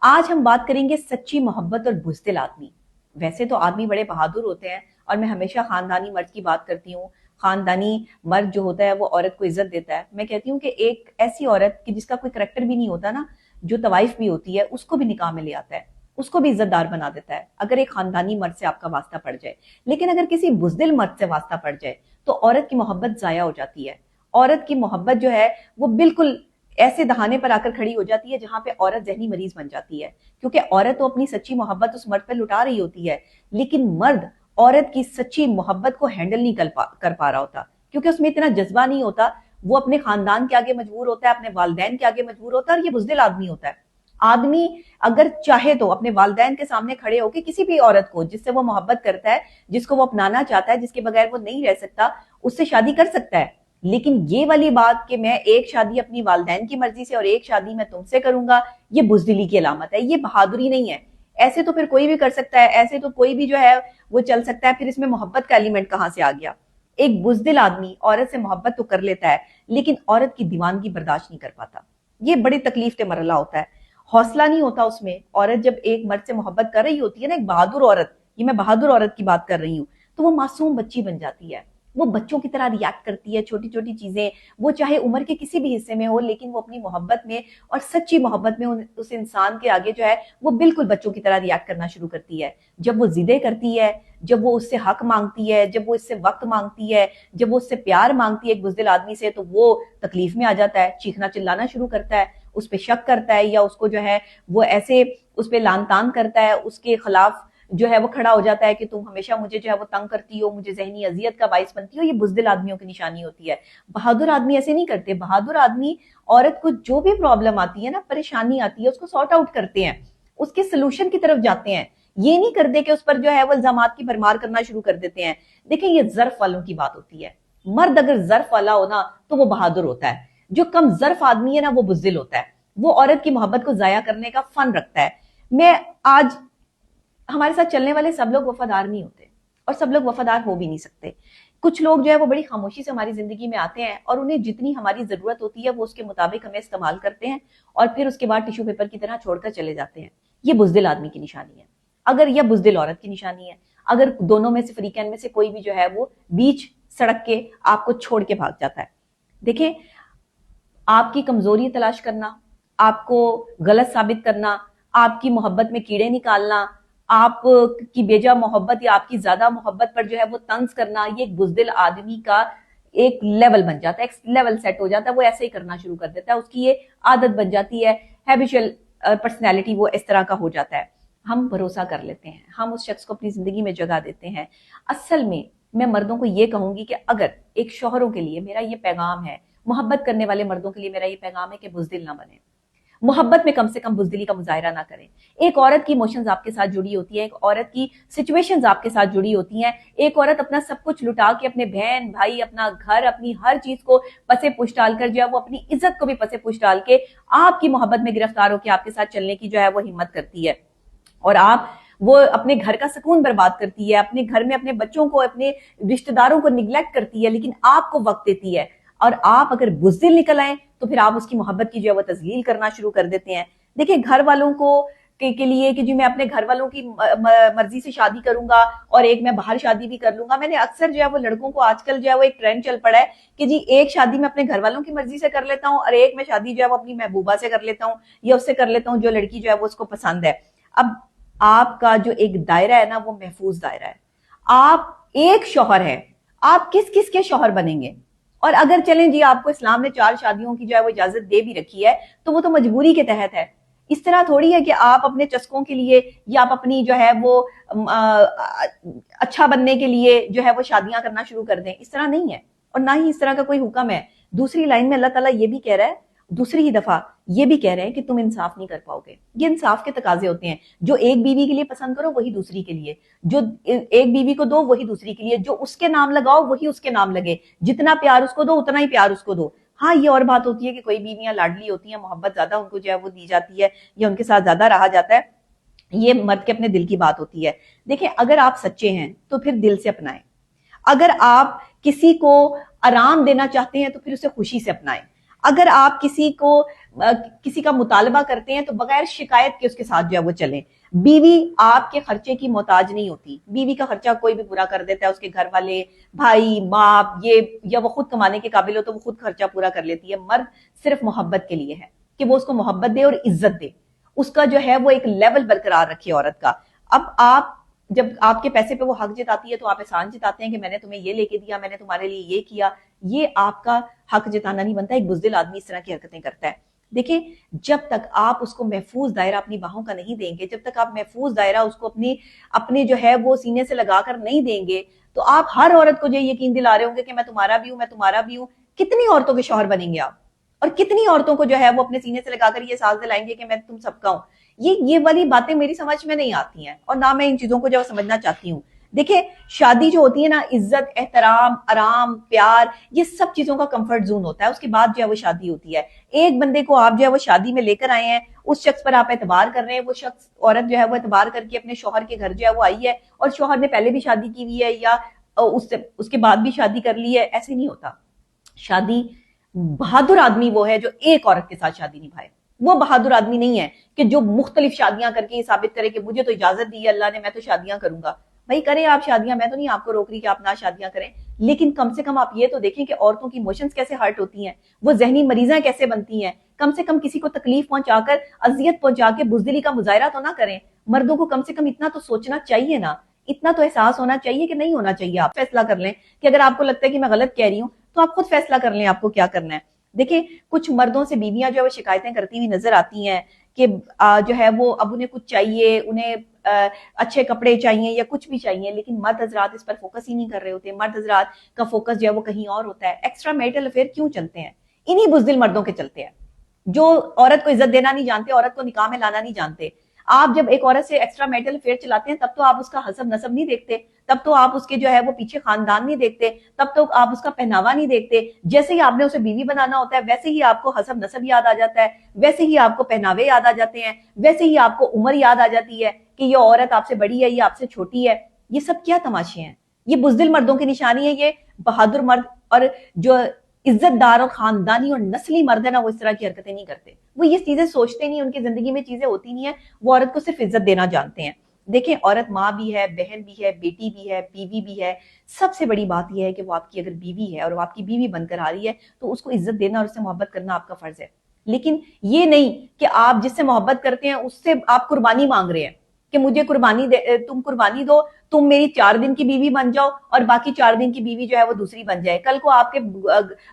آج ہم بات کریں گے سچی محبت اور بزدل آدمی۔ ویسے تو آدمی بڑے بہادر ہوتے ہیں اور میں ہمیشہ خاندانی مرد کی بات کرتی ہوں۔ خاندانی مرد جو ہوتا ہے وہ عورت کو عزت دیتا ہے۔ میں کہتی ہوں کہ ایک ایسی عورت کی جس کا کوئی کریکٹر بھی نہیں ہوتا نا، جو طوائف بھی ہوتی ہے، اس کو بھی نکاح میں لے آتا ہے، اس کو بھی عزت دار بنا دیتا ہے اگر ایک خاندانی مرد سے آپ کا واسطہ پڑ جائے۔ لیکن اگر کسی بزدل مرد سے واسطہ پڑ جائے تو عورت کی محبت ضائع ہو جاتی ہے۔ عورت کی محبت جو ہے وہ بالکل ایسے دہانے پر آ کر کھڑی ہو جاتی ہے جہاں پہ عورت ذہنی مریض بن جاتی ہے، کیونکہ عورت تو اپنی سچی محبت اس مرد پہ لٹا رہی ہوتی ہے، لیکن مرد عورت کی سچی محبت کو ہینڈل نہیں کر پا رہا ہوتا، کیونکہ اس میں اتنا جذبہ نہیں ہوتا۔ وہ اپنے خاندان کے آگے مجبور ہوتا ہے، اپنے والدین کے آگے مجبور ہوتا ہے، اور یہ بزدل آدمی ہوتا ہے۔ آدمی اگر چاہے تو اپنے والدین کے سامنے کھڑے ہو کے کسی بھی عورت کو جس سے وہ محبت کرتا ہے، جس کو وہ اپنانا چاہتا ہے، جس کے بغیر وہ نہیں رہ سکتا، اس سے شادی کر سکتا ہے۔ لیکن یہ والی بات کہ میں ایک شادی اپنی والدین کی مرضی سے اور ایک شادی میں تم سے کروں گا، یہ بزدلی کی علامت ہے، یہ بہادری نہیں ہے۔ ایسے تو پھر کوئی بھی کر سکتا ہے، ایسے تو کوئی بھی جو ہے وہ چل سکتا ہے، پھر اس میں محبت کا ایلیمنٹ کہاں سے آ گیا؟ ایک بزدل آدمی عورت سے محبت تو کر لیتا ہے لیکن عورت کی دیوانگی برداشت نہیں کر پاتا۔ یہ بڑی تکلیف دہ مرحلہ ہوتا ہے، حوصلہ نہیں ہوتا اس میں۔ عورت جب ایک مرد سے محبت کر رہی ہوتی ہے نا، ایک بہادر عورت، یہ میں بہادر عورت کی بات کر رہی ہوں، تو وہ معصوم بچی بن جاتی ہے، وہ بچوں کی طرح ریاکٹ کرتی ہے، چھوٹی چھوٹی چیزیں، وہ چاہے عمر کے کسی بھی حصے میں ہو، لیکن وہ اپنی محبت میں اور سچی محبت میں اس انسان کے آگے جو ہے وہ بالکل بچوں کی طرح ریاکٹ کرنا شروع کرتی ہے۔ جب وہ ضدیں کرتی ہے، جب وہ اس سے حق مانگتی ہے، جب وہ اس سے وقت مانگتی ہے، جب وہ اس سے پیار مانگتی ہے ایک بزدل آدمی سے، تو وہ تکلیف میں آ جاتا ہے، چیخنا چلانا شروع کرتا ہے، اس پہ شک کرتا ہے، یا اس کو جو ہے وہ ایسے اس پہ لان تان کرتا ہے، اس کے خلاف جو ہے وہ کھڑا ہو جاتا ہے کہ تم ہمیشہ مجھے جو ہے وہ تنگ کرتی ہو، مجھے ذہنی اذیت کا باعث بنتی ہو۔ یہ بزدل آدمیوں کی نشانی ہوتی ہے۔ بہادر آدمی ایسے نہیں کرتے۔ بہادر آدمی عورت کو جو بھی پرابلم آتی ہے نا، پریشانی آتی ہے، اس کو سارٹ آؤٹ کرتے ہیں، اس کے سلوشن کی طرف جاتے ہیں۔ یہ نہیں کرتے کہ اس پر جو ہے وہ الزامات کی بھرمار کرنا شروع کر دیتے ہیں۔ دیکھیں، یہ ظرف والوں کی بات ہوتی ہے۔ مرد اگر ظرف والا ہو نا تو وہ بہادر ہوتا ہے، جو کم ظرف آدمی ہے نا وہ بزدل ہوتا ہے، وہ عورت کی محبت کو ضائع کرنے کا فن رکھتا ہے۔ میں آج ہمارے ساتھ چلنے والے سب لوگ وفادار نہیں ہوتے اور سب لوگ وفادار ہو بھی نہیں سکتے۔ کچھ لوگ جو ہے وہ بڑی خاموشی سے ہماری زندگی میں آتے ہیں اور انہیں جتنی ہماری ضرورت ہوتی ہے وہ اس کے مطابق ہمیں استعمال کرتے ہیں اور پھر اس کے بعد ٹیشو پیپر کی طرح چھوڑ کر چلے جاتے ہیں۔ یہ بزدل آدمی کی نشانی ہے، اگر یہ بزدل عورت کی نشانی ہے، اگر دونوں میں سے فریقین میں سے کوئی بھی جو ہے وہ بیچ سڑک کے آپ کو چھوڑ کے بھاگ جاتا ہے۔ دیکھیں، آپ کی کمزوری تلاش کرنا، آپ کو غلط ثابت کرنا، آپ کی محبت میں کیڑے نکالنا، آپ کی بیجا محبت یا آپ کی زیادہ محبت پر جو ہے وہ طنز کرنا، یہ ایک بزدل آدمی کا ایک لیول بن جاتا ہے، ایک لیول سیٹ ہو جاتا ہے، وہ ایسے ہی کرنا شروع کر دیتا ہے، اس کی یہ عادت بن جاتی ہے، ہیبیچل پرسنالٹی وہ اس طرح کا ہو جاتا ہے۔ ہم بھروسہ کر لیتے ہیں، ہم اس شخص کو اپنی زندگی میں جگہ دیتے ہیں۔ اصل میں مردوں کو یہ کہوں گی کہ اگر ایک شوہروں کے لیے میرا یہ پیغام ہے، محبت کرنے والے مردوں کے لیے میرا یہ پیغام ہے کہ بزدل نہ بنیں، محبت میں کم سے کم بزدلی کا مظاہرہ نہ کریں۔ ایک عورت کی ایموشنز آپ کے ساتھ جڑی ہوتی ہیں، ایک عورت کی سچویشنز آپ کے ساتھ جڑی ہوتی ہیں۔ ایک عورت اپنا سب کچھ لٹا کے، اپنے بہن بھائی، اپنا گھر، اپنی ہر چیز کو پسے پوش ڈال کر جو ہے وہ اپنی عزت کو بھی پسے پوش ڈال کے آپ کی محبت میں گرفتار ہو کے آپ کے ساتھ چلنے کی جو ہے وہ ہمت کرتی ہے، اور وہ اپنے گھر کا سکون برباد کرتی ہے، اپنے گھر میں اپنے بچوں کو، اپنے رشتہ داروں کو نگلیکٹ کرتی ہے، لیکن آپ کو وقت دیتی ہے۔ اور آپ اگر بزدل نکل آئیں تو پھر آپ اس کی محبت کی جو ہے وہ تذلیل کرنا شروع کر دیتے ہیں۔ دیکھیں، گھر والوں کو کے لیے کہ جی میں اپنے گھر والوں کی مرضی سے شادی کروں گا اور ایک میں باہر شادی بھی کر لوں گا۔ میں نے اکثر جو ہے وہ لڑکوں کو آج کل جو ہے وہ ایک ٹرینڈ چل پڑا ہے کہ جی ایک شادی میں اپنے گھر والوں کی مرضی سے کر لیتا ہوں اور ایک میں شادی جو ہے وہ اپنی محبوبہ سے کر لیتا ہوں یا اس سے کر لیتا ہوں جو لڑکی جو ہے وہ اس کو پسند ہے۔ اب آپ کا جو ایک دائرہ ہے نا وہ محفوظ دائرہ ہے۔ آپ ایک شوہر ہے، آپ کس کس کے شوہر بنیں گے؟ اور اگر چلیں جی آپ کو اسلام نے 4 شادیوں کی جو ہے وہ اجازت دے بھی رکھی ہے تو وہ تو مجبوری کے تحت ہے۔ اس طرح تھوڑی ہے کہ آپ اپنے چسکوں کے لیے یا آپ اپنی جو ہے وہ اچھا بننے کے لیے جو ہے وہ شادیاں کرنا شروع کر دیں، اس طرح نہیں ہے، اور نہ ہی اس طرح کا کوئی حکم ہے۔ دوسری لائن میں اللہ تعالیٰ یہ بھی کہہ رہا ہے، دوسری ہی دفعہ یہ بھی کہہ رہے ہیں کہ تم انصاف نہیں کر پاؤ گے۔ یہ انصاف کے تقاضے ہوتے ہیں، جو ایک بیوی کے لیے پسند کرو وہی دوسری کے لیے، جو ایک بیوی کو دو وہی دوسری کے لیے، جو اس کے نام لگاؤ وہی اس کے نام لگے، جتنا پیار اس کو دو اتنا ہی پیار اس کو دو۔ ہاں، یہ اور بات ہوتی ہے کہ کوئی بیویاں لاڈلی ہوتی ہیں، محبت زیادہ ان کو جو ہے وہ دی جاتی ہے یا ان کے ساتھ زیادہ رہا جاتا ہے، یہ مرد کے اپنے دل کی بات ہوتی ہے۔ دیکھیں، اگر آپ سچے ہیں تو پھر دل سے اپنائیں، اگر آپ کسی کو آرام دینا چاہتے ہیں تو پھر اسے خوشی سے اپنائیں، اگر آپ کسی کو کسی کا مطالبہ کرتے ہیں تو بغیر شکایت کے اس کے ساتھ جو ہے وہ چلیں. بیوی آپ کے خرچے کی محتاج نہیں ہوتی. بیوی کا خرچہ کوئی بھی پورا کر دیتا ہے, اس کے گھر والے, بھائی, ماں, یہ, یا وہ خود کمانے کے قابل ہو تو وہ خود خرچہ پورا کر لیتی ہے. مرد صرف محبت کے لیے ہے کہ وہ اس کو محبت دے اور عزت دے, اس کا جو ہے وہ ایک لیول برقرار رکھے عورت کا. اب آپ جب آپ کے پیسے پہ وہ حق جتاتی ہے تو آپ احسان جتاتے ہیں کہ میں نے تمہیں یہ لے کے دیا, میں نے تمہارے لیے یہ کیا. یہ آپ کا حق جتانا نہیں بنتا. ایک بزدل آدمی اس طرح کی حرکتیں کرتا ہے. دیکھیں, جب تک آپ اس کو محفوظ دائرہ اپنی باہوں کا نہیں دیں گے, جب تک آپ محفوظ دائرہ اس کو اپنے جو ہے وہ سینے سے لگا کر نہیں دیں گے, تو آپ ہر عورت کو جو یقین دلا رہے ہوں گے کہ میں تمہارا بھی ہوں, میں تمہارا بھی ہوں. کتنی عورتوں کے شوہر بنیں گے آپ, اور کتنی عورتوں کو جو ہے وہ اپنے سینے سے لگا کر یہ احساس دلائیں گے کہ میں تم سب کا ہوں. یہ والی باتیں میری سمجھ میں نہیں آتی ہیں, اور نہ میں ان چیزوں کو جو سمجھنا چاہتی ہوں. دیکھیں, شادی جو ہوتی ہے نا, عزت, احترام, آرام, پیار, یہ سب چیزوں کا کمفرٹ زون ہوتا ہے. اس کے بعد جو ہے وہ شادی ہوتی ہے. ایک بندے کو آپ جو ہے وہ شادی میں لے کر آئے ہیں, اس شخص پر آپ اعتبار کر رہے ہیں, وہ شخص, عورت جو ہے وہ اعتبار کر کے اپنے شوہر کے گھر جو ہے وہ آئی ہے, اور شوہر نے پہلے بھی شادی کی ہوئی ہے یا اس کے بعد بھی شادی کر لی ہے. ایسے نہیں ہوتا. شادی, بہادر آدمی وہ ہے جو ایک عورت کے ساتھ شادی نبھائے. وہ بہادر آدمی نہیں ہے کہ جو مختلف شادیاں کر کے یہ ثابت کرے کہ مجھے تو اجازت دی ہے اللہ نے, میں تو شادیاں کروں گا. بھائی کریں آپ شادیاں, میں تو نہیں آپ کو روک رہی کہ آپ نہ شادیاں کریں, لیکن کم سے کم آپ یہ تو دیکھیں کہ عورتوں کی ایموشنز کیسے ہرٹ ہوتی ہیں, وہ ذہنی مریضاں کیسے بنتی ہیں. کم سے کم کسی کو تکلیف پہنچا کر, اذیت پہنچا کے بزدلی کا مظاہرہ تو نہ کریں. مردوں کو کم سے کم اتنا تو سوچنا چاہیے نا, اتنا تو احساس ہونا چاہیے کہ نہیں ہونا چاہیے. آپ فیصلہ کر لیں کہ اگر آپ کو لگتا ہے کہ میں غلط کہہ رہی ہوں تو آپ خود فیصلہ کر لیں آپ کو کیا کرنا ہے. دیکھیں, کچھ مردوں سے بیویاں جو ہے وہ شکایتیں کرتی ہوئی نظر آتی ہیں کہ جو ہے وہ اب انہیں کچھ چاہیے, انہیں اچھے کپڑے چاہیے یا کچھ بھی چاہیے, لیکن مرد حضرات اس پر فوکس ہی نہیں کر رہے ہوتے. مرد حضرات کا فوکس جو ہے وہ کہیں اور ہوتا ہے. ایکسٹرا میرٹل افیئر کیوں چلتے ہیں؟ انہی بزدل مردوں کے چلتے ہیں جو عورت کو عزت دینا نہیں جانتے, عورت کو نکاح میں لانا نہیں جانتے. آپ جب ایک عورت سے ایکسٹرا میرٹل افیئر چلاتے ہیں تب تو آپ اس کا حسب نسب نہیں دیکھتے, تب تو آپ اس کے جو ہے وہ پیچھے خاندان نہیں دیکھتے, تب تو آپ اس کا پہناوا نہیں دیکھتے. جیسے ہی آپ نے اسے بیوی بنانا ہوتا ہے ویسے ہی آپ کو حسب نسب یاد آ جاتا ہے, ویسے ہی آپ کو پہناوے یاد آ جاتے ہیں, ویسے ہی آپ کو عمر یاد آ جاتی ہے کہ یہ عورت آپ سے بڑی ہے, یہ آپ سے چھوٹی ہے. یہ سب کیا تماشے ہیں؟ یہ بزدل مردوں کی نشانی ہے. یہ بہادر مرد اور جو عزت دار اور خاندانی اور نسلی مرد ہے نا, وہ اس طرح کی حرکتیں نہیں کرتے. وہ یہ چیزیں سوچتے نہیں, ان کی زندگی میں چیزیں ہوتی نہیں ہیں. وہ عورت کو صرف عزت دینا جانتے ہیں. دیکھیں, عورت ماں بھی ہے, بہن بھی ہے, بیٹی بھی ہے, بیوی بھی ہے. سب سے بڑی بات یہ ہے کہ وہ آپ کی اگر بیوی ہے اور وہ آپ کی بیوی بن کر آ رہی ہے تو اس کو عزت دینا اور اس سے محبت کرنا آپ کا فرض ہے. لیکن یہ نہیں کہ آپ جس سے محبت کرتے ہیں اس سے آپ قربانی مانگ رہے ہیں کہ مجھے قربانی دے, تم قربانی دو, تم میری 4 دن کی بیوی بن جاؤ اور باقی 4 دن کی بیوی جو ہے وہ دوسری بن جائے. کل کو آپ کے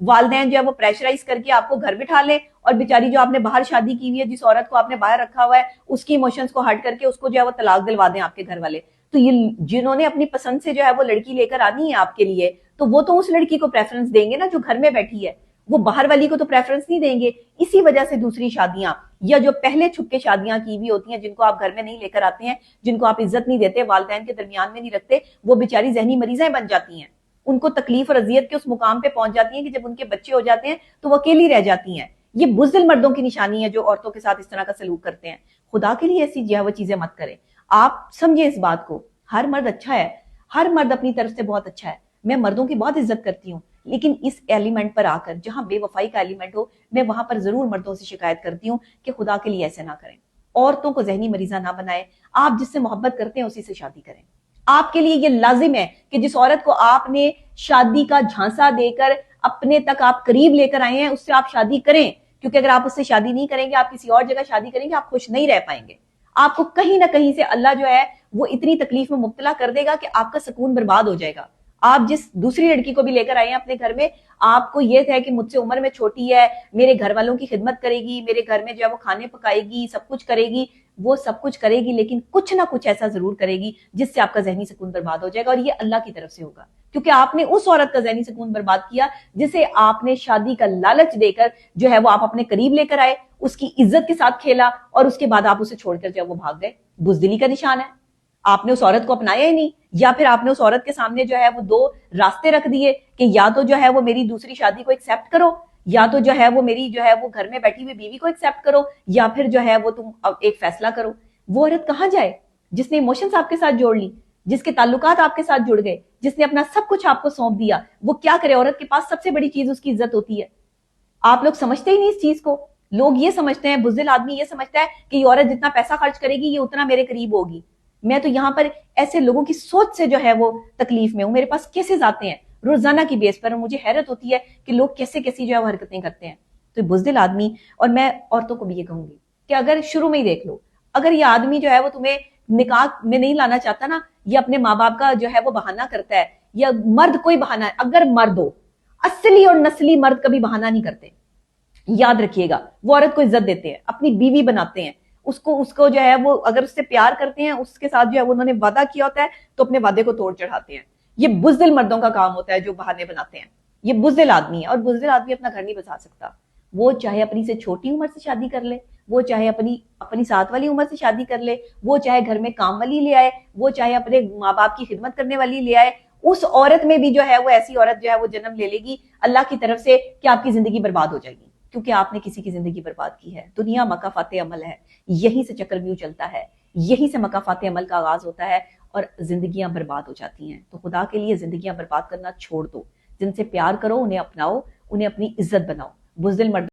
والدین جو ہے وہ پریشرائز کر کے آپ کو گھر بٹھا لیں, اور بیچاری جو آپ نے باہر شادی کی ہوئی ہے, جس عورت کو آپ نے باہر رکھا ہوا ہے, اس کی ایموشنز کو ہرٹ کر کے اس کو جو ہے وہ طلاق دلوا دیں آپ کے گھر والے. تو یہ جنہوں نے اپنی پسند سے جو ہے وہ لڑکی لے کر آنی ہے آپ کے لیے, تو وہ تو اس لڑکی کو پریفرنس دیں گے نا جو گھر میں بیٹھی ہے, وہ باہر والی کو تو پریفرنس نہیں دیں گے. اسی وجہ سے دوسری شادیاں یا جو پہلے چھپ کے شادیاں کی ہوئی ہوتی ہیں, جن کو آپ گھر میں نہیں لے کر آتے ہیں, جن کو آپ عزت نہیں دیتے, والدین کے درمیان میں نہیں رکھتے, وہ بیچاری ذہنی مریضیں بن جاتی ہیں. ان کو تکلیف اور اذیت کے اس مقام پہ پہنچ جاتی ہیں کہ جب ان کے بچے ہو جاتے ہیں تو وہ اکیلی رہ جاتی ہیں. یہ بزدل مردوں کی نشانی ہے جو عورتوں کے ساتھ اس طرح کا سلوک کرتے ہیں. خدا کے لیے ایسی جو ہے وہ چیزیں مت کریں. آپ سمجھیں اس بات کو, ہر مرد اچھا ہے, ہر مرد اپنی طرف سے بہت اچھا ہے. میں مردوں کی بہت عزت کرتی ہوں, لیکن اس ایلیمنٹ پر آ کر جہاں بے وفائی کا ایلیمنٹ ہو, میں وہاں پر ضرور مردوں سے شکایت کرتی ہوں کہ خدا کے لیے ایسے نہ کریں. عورتوں کو ذہنی مریضہ نہ بنائیں. آپ جس سے محبت کرتے ہیں اسی سے شادی کریں. آپ کے لیے یہ لازم ہے کہ جس عورت کو آپ نے شادی کا جھانسا دے کر اپنے تک آپ قریب لے کر آئے ہیں, اس سے آپ شادی کریں. کیونکہ اگر آپ اس سے شادی نہیں کریں گے, آپ کسی اور جگہ شادی کریں گے, آپ خوش نہیں رہ پائیں گے. آپ کو کہیں نہ کہیں سے اللہ جو ہے وہ اتنی تکلیف میں مبتلا کر دے گا کہ آپ کا سکون برباد ہو جائے گا. آپ جس دوسری لڑکی کو بھی لے کر آئے ہیں اپنے گھر میں, آپ کو یہ ہے کہ مجھ سے عمر میں چھوٹی ہے, میرے گھر والوں کی خدمت کرے گی, میرے گھر میں جو ہے وہ کھانے پکائے گی, سب کچھ کرے گی. وہ سب کچھ کرے گی, لیکن کچھ نہ کچھ ایسا ضرور کرے گی جس سے آپ کا ذہنی سکون برباد ہو جائے گا, اور یہ اللہ کی طرف سے ہوگا. کیونکہ آپ نے اس عورت کا ذہنی سکون برباد کیا جسے آپ نے شادی کا لالچ دے کر جو ہے وہ آپ اپنے قریب لے کر آئے, اس کی عزت کے ساتھ کھیلا, اور اس کے بعد آپ اسے چھوڑ کر جو ہے وہ بھاگ گئے. بزدلی کا نشان ہے. آپ نے اس عورت کو اپنایا ہی نہیں, یا پھر آپ نے اس عورت کے سامنے جو ہے وہ 2 راستے رکھ دیے کہ یا تو جو ہے وہ میری دوسری شادی کو ایکسیپٹ کرو, یا تو جو ہے وہ میری جو ہے وہ گھر میں بیٹھی ہوئی بیوی کو ایکسیپٹ کرو, یا پھر جو ہے وہ تم ایک فیصلہ کرو. وہ عورت کہاں جائے جس نے ایموشنز آپ کے ساتھ جوڑ لی, جس کے تعلقات آپ کے ساتھ جڑ گئے, جس نے اپنا سب کچھ آپ کو سونپ دیا؟ وہ کیا کرے؟ عورت کے پاس سب سے بڑی چیز اس کی عزت ہوتی ہے. آپ لوگ سمجھتے ہی نہیں اس چیز کو, لوگ یہ سمجھتے ہیں, بزدل آدمی یہ سمجھتا ہے کہ یہ عورت جتنا پیسہ خرچ کرے گی یہ اتنا میرے قریب ہوگی. میں تو یہاں پر ایسے لوگوں کی سوچ سے جو ہے وہ تکلیف میں ہوں. میرے پاس کیسز آتے ہیں روزانہ کی بیس پر, مجھے حیرت ہوتی ہے کہ لوگ کیسے کیسی جو ہے وہ حرکتیں کرتے ہیں. تو بزدل آدمی, اور میں عورتوں کو بھی یہ کہوں گی کہ اگر شروع میں ہی دیکھ لو, اگر یہ آدمی جو ہے وہ تمہیں نکاح میں نہیں لانا چاہتا نا, یہ اپنے ماں باپ کا جو ہے وہ بہانہ کرتا ہے, یا مرد کوئی بہانہ, اگر مرد ہو, اصلی اور نسلی مرد کبھی بہانہ نہیں کرتے. یاد رکھیے گا, وہ عورت کو عزت دیتے ہیں, اپنی بیوی بناتے ہیں, اس کو جو ہے وہ اگر اس سے پیار کرتے ہیں, اس کے ساتھ جو ہے انہوں نے وعدہ کیا ہوتا ہے تو اپنے وعدے کو توڑ چڑھاتے ہیں. یہ بزدل مردوں کا کام ہوتا ہے جو بہانے بناتے ہیں. یہ بزدل آدمی ہے, اور بزدل آدمی اپنا گھر نہیں بسا سکتا. وہ چاہے اپنی سے چھوٹی عمر سے شادی کر لے, وہ چاہے اپنی ساتھ والی عمر سے شادی کر لے, وہ چاہے گھر میں کام والی لے آئے, وہ چاہے اپنے ماں باپ کی خدمت کرنے والی لے آئے, اس عورت میں بھی جو ہے وہ ایسی عورت جو ہے وہ جنم لے لے گی اللہ کی طرف سے کہ آپ کی زندگی برباد ہو جائے گی, کیونکہ آپ نے کسی کی زندگی برباد کی ہے. دنیا مکافات عمل ہے, یہیں سے چکر ویو چلتا ہے, یہیں سے مکافات عمل کا آغاز ہوتا ہے, اور زندگیاں برباد ہو جاتی ہیں. تو خدا کے لیے زندگیاں برباد کرنا چھوڑ دو, جن سے پیار کرو انہیں اپناؤ, انہیں اپنی عزت بناؤ. بزدل مرد